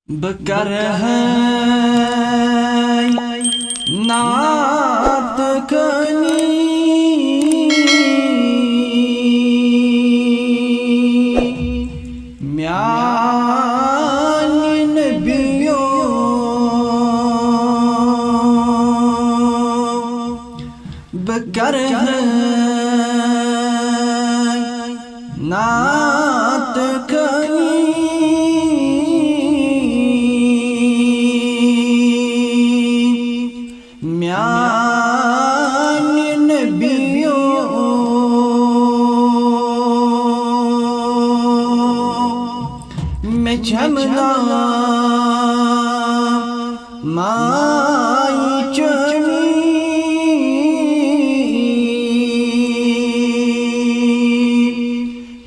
بکر ہے نعت کنی میان نبیوں بکر ہے نعت کنی میں جھمنا مائی چنی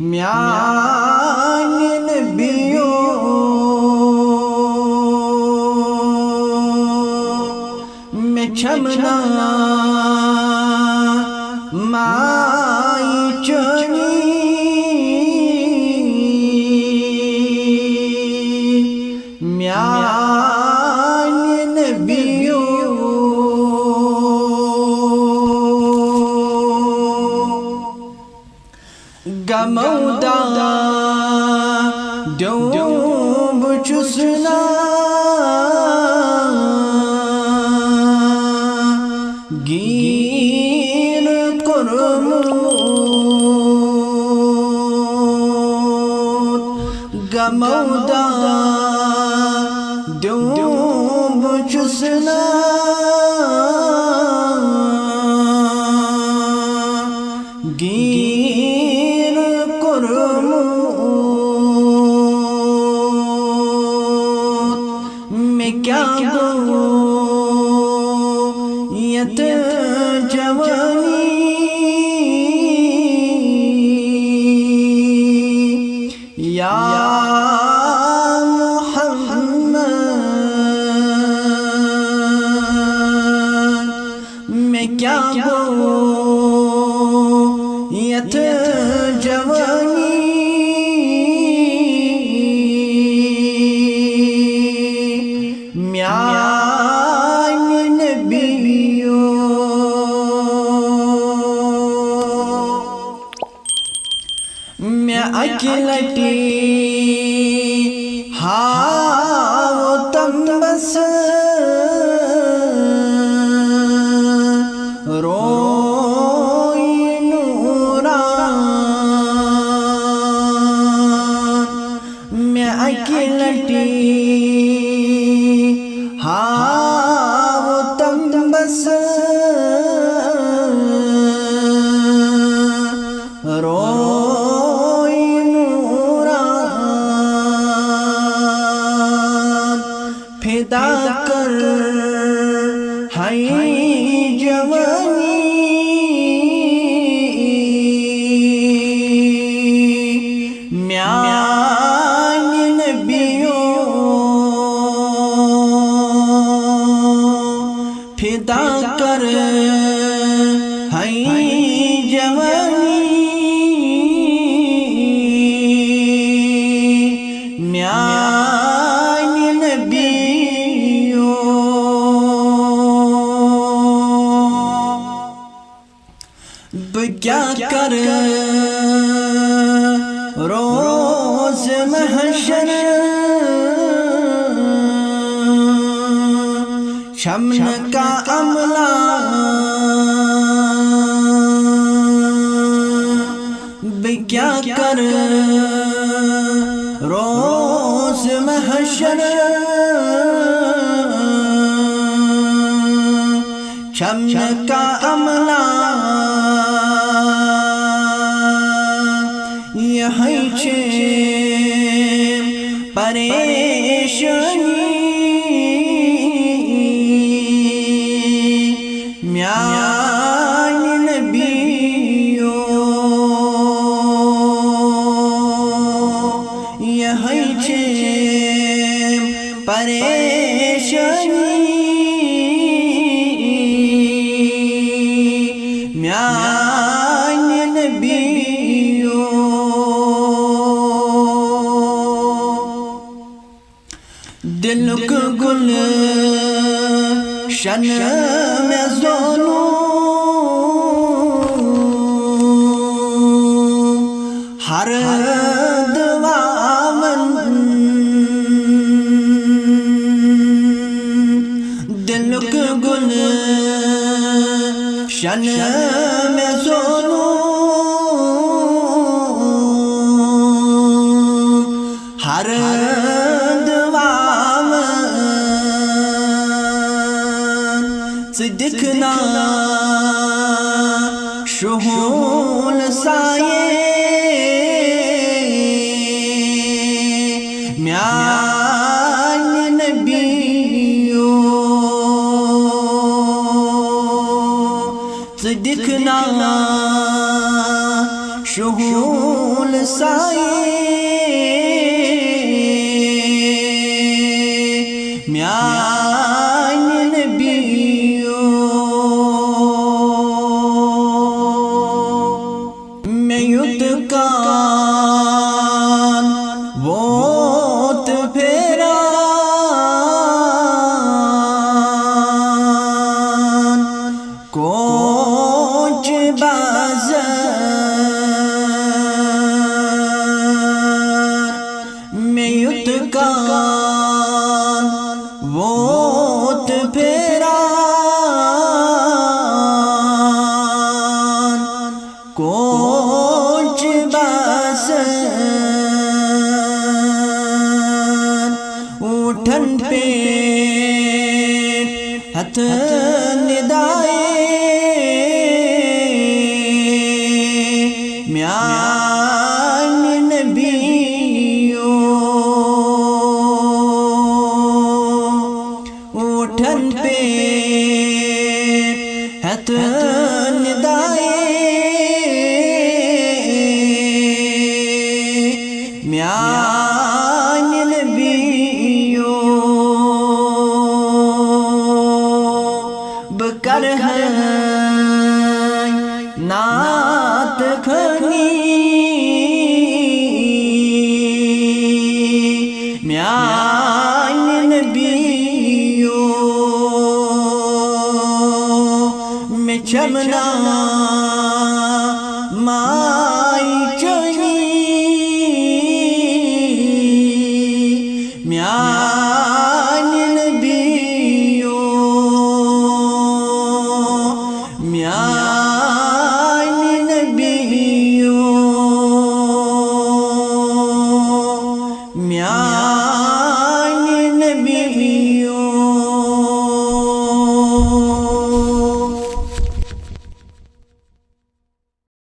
میان نبیوں میں جھمنا مائی چنی میان نبیوں گمودا دوم چسنا گیر قرمود گمودا دوم چسنا گیر قرمود میں کیا گویت جوانی یا کیا گویت جوانی میان نبیوں میں اکلٹی ہاں تم بس روئی نوران میں اکلٹی ہاں تم بس روئی نوران فدا کر ہے جوانی میان نبیوں فدا کر ہے جوانی میان نبیوں کیا کر روز محشر شمن کا عملہ کیا کر روز محشر شمن کا عملہ یہی پریشانی میان نبیوں یہی پریشانی میان نبیوں دل کو گل شن میں زولوں ہر دعاون دل کو گل شن میں زولوں ہر دکھنا شہول سائے میان نبیو دکھنا شہول سائے میان نبیو کان ووت پھیرا کوچ بازار میں یت کان ووت پھیرا کوچ اٹھن پہ ہتھ ندائے میان نبیو اٹھن پہ ہتھ ندائے میان نبیو بکر ہے نعت کھنی میان نبیو میں چمنا